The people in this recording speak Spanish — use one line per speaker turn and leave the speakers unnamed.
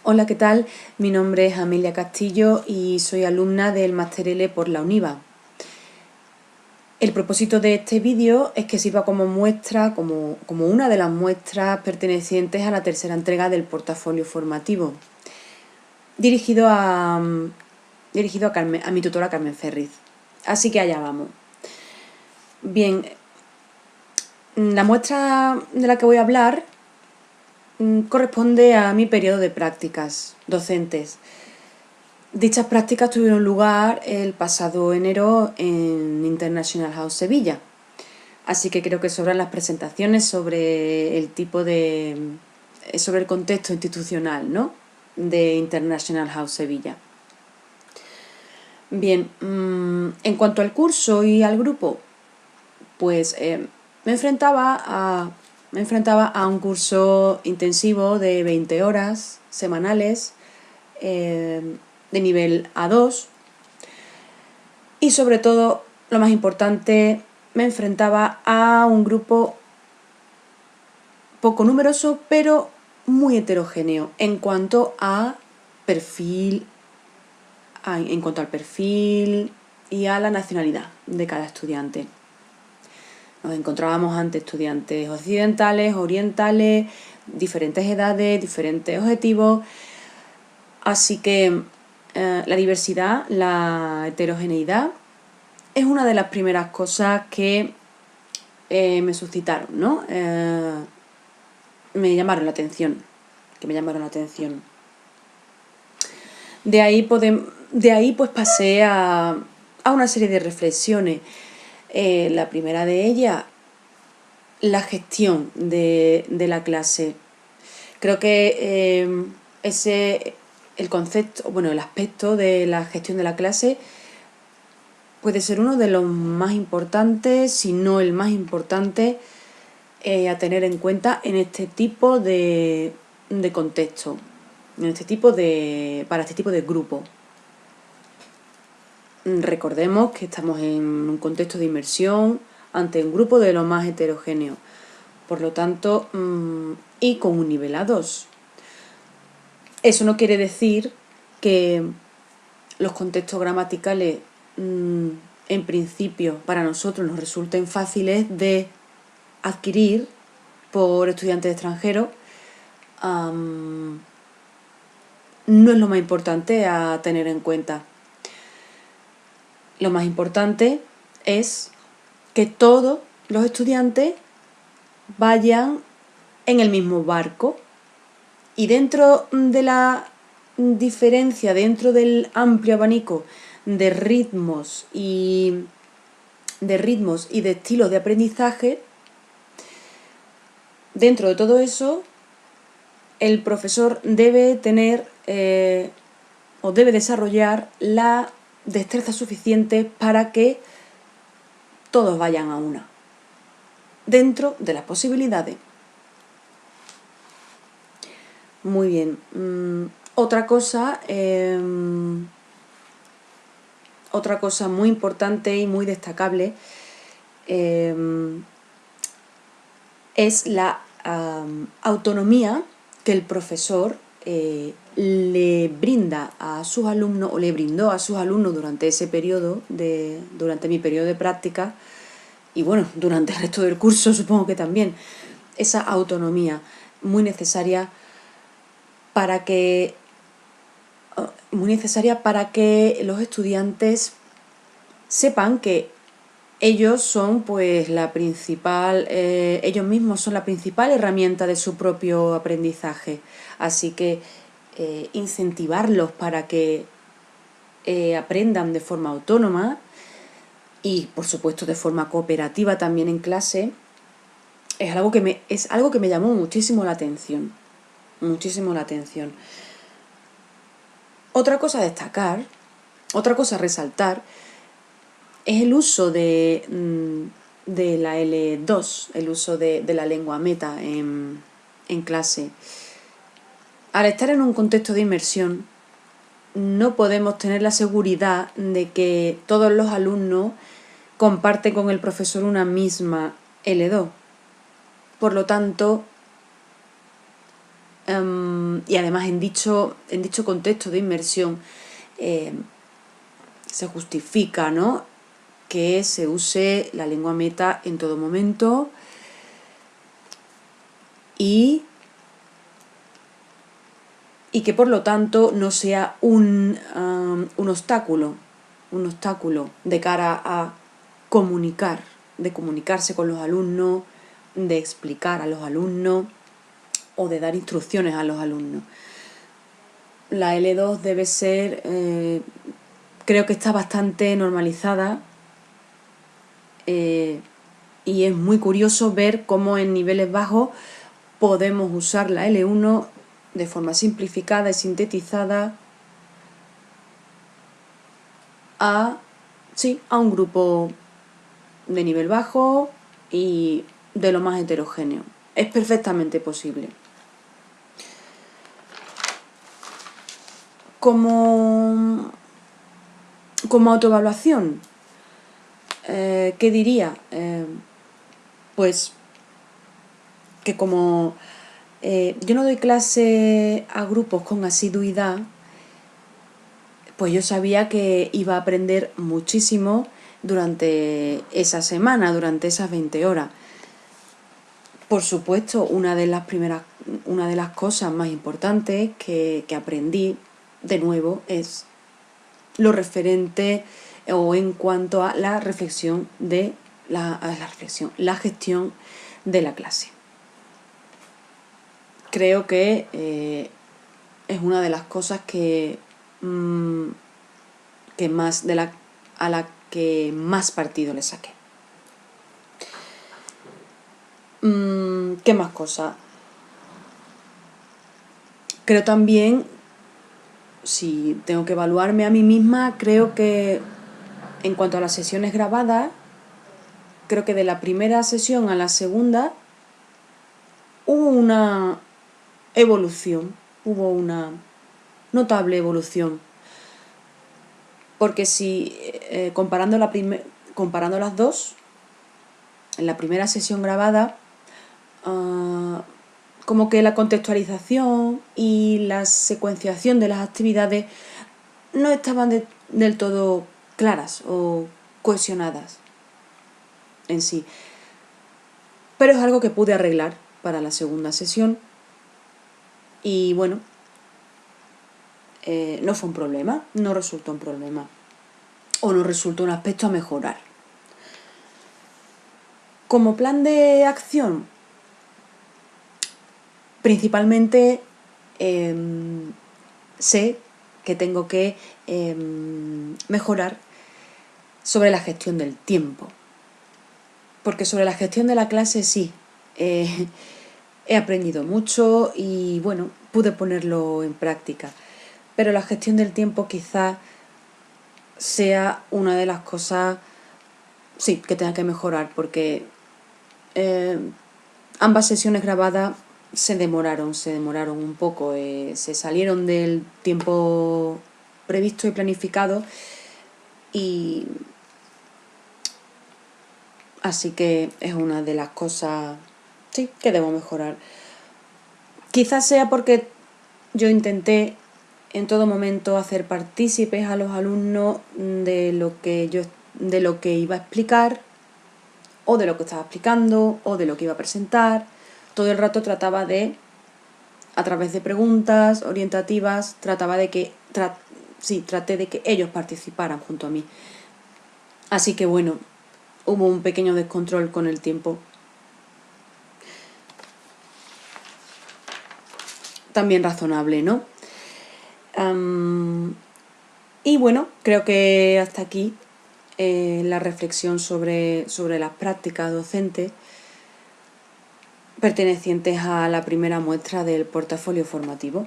Hola, ¿qué tal? Mi nombre es Amelia Castillo y soy alumna del Máster L por la UNIVA. El propósito de este vídeo es que sirva como muestra, como una de las muestras pertenecientes a la tercera entrega del portafolio formativo, dirigido a mi tutora Carmen Ferriz. Así que allá vamos. Bien, la muestra de la que voy a hablar corresponde a mi periodo de prácticas docentes. Dichas prácticas tuvieron lugar el pasado enero en International House Sevilla, así que creo que sobran las presentaciones sobre sobre el contexto institucional, ¿no?, de International House Sevilla. Bien, en cuanto al curso y al grupo, pues me enfrentaba a un curso intensivo de 20 horas semanales, de nivel A2, y sobre todo, lo más importante, me enfrentaba a un grupo poco numeroso, pero muy heterogéneo en cuanto al perfil y a la nacionalidad de cada estudiante. Nos encontrábamos ante estudiantes occidentales, orientales, diferentes edades, diferentes objetivos. Así que la diversidad, la heterogeneidad, es una de las primeras cosas que me suscitaron, ¿no? Me llamaron la atención. De ahí pues pasé a una serie de reflexiones. La primera de ellas, la gestión de la clase. Creo que el aspecto de la gestión de la clase puede ser uno de los más importantes, si no el más importante, a tener en cuenta en este tipo de contexto, para este tipo de grupo. Recordemos que estamos en un contexto de inmersión ante un grupo de lo más heterogéneo, por lo tanto, y con un nivel A2. Eso no quiere decir que los contextos gramaticales en principio para nosotros nos resulten fáciles de adquirir por estudiantes extranjeros. No es lo más importante a tener en cuenta. Lo más importante es que todos los estudiantes vayan en el mismo barco, y dentro de la diferencia, dentro del amplio abanico de ritmos y de estilos de aprendizaje, dentro de todo eso, el profesor debe tener o debe desarrollar la destreza suficiente para que todos vayan a una, dentro de las posibilidades. Muy bien. Otra cosa muy importante y muy destacable es la autonomía que el profesor le brinda a sus alumnos, o le brindó a sus alumnos durante durante mi periodo de práctica, y bueno, durante el resto del curso supongo que también. Esa autonomía muy necesaria para que los estudiantes sepan que ellos son pues ellos mismos son la principal herramienta de su propio aprendizaje. Así que incentivarlos para que aprendan de forma autónoma y, por supuesto, de forma cooperativa también en clase, es algo que me llamó muchísimo la atención. Otra cosa a destacar, otra cosa a resaltar, es el uso de la L2, el uso de la lengua meta en clase. Al estar en un contexto de inmersión, no podemos tener la seguridad de que todos los alumnos comparten con el profesor una misma L2. Por lo tanto, y además en dicho contexto de inmersión se justifica, ¿no?, que se use la lengua meta en todo momento y que por lo tanto no sea un obstáculo de cara a comunicar, de comunicarse con los alumnos, de explicar a los alumnos o de dar instrucciones a los alumnos. La L2 debe ser, creo que está bastante normalizada y es muy curioso ver cómo en niveles bajos podemos usar la L1 de forma simplificada y sintetizada a un grupo de nivel bajo y de lo más heterogéneo. Es perfectamente posible. Como autoevaluación, ¿qué diría? Pues que como yo no doy clase a grupos con asiduidad, pues yo sabía que iba a aprender muchísimo durante esa semana, durante esas 20 horas. Por supuesto, una de las cosas más importantes que aprendí, de nuevo, es lo referente o en cuanto a la reflexión la gestión de la clase. Creo que es una de las cosas a la que más partido le saqué. ¿Qué más cosas? Creo también, si tengo que evaluarme a mí misma, creo que en cuanto a las sesiones grabadas, creo que de la primera sesión a la segunda hubo una evolución, hubo una notable evolución. Porque si comparando las dos, en la primera sesión grabada, como que la contextualización y la secuenciación de las actividades no estaban del todo claras o cohesionadas en sí. Pero es algo que pude arreglar para la segunda sesión y bueno, no fue un problema, no resultó un problema o no resultó un aspecto a mejorar. Como plan de acción, principalmente sé que tengo que mejorar sobre la gestión del tiempo. Porque sobre la gestión de la clase sí, he aprendido mucho y bueno, pude ponerlo en práctica. Pero la gestión del tiempo quizás sea una de las cosas, sí, que tenga que mejorar, porque ambas sesiones grabadas se demoraron un poco, se salieron del tiempo previsto y planificado y así que es una de las cosas, sí, que debo mejorar. Quizás sea porque yo intenté en todo momento hacer partícipes a los alumnos de lo que iba a explicar, o de lo que estaba explicando, o de lo que iba a presentar. Todo el rato trataba de, a través de preguntas orientativas, traté de que ellos participaran junto a mí. Así que bueno, hubo un pequeño descontrol con el tiempo. También razonable, ¿no? Y bueno, creo que hasta aquí la reflexión sobre las prácticas docentes pertenecientes a la primera muestra del portafolio formativo.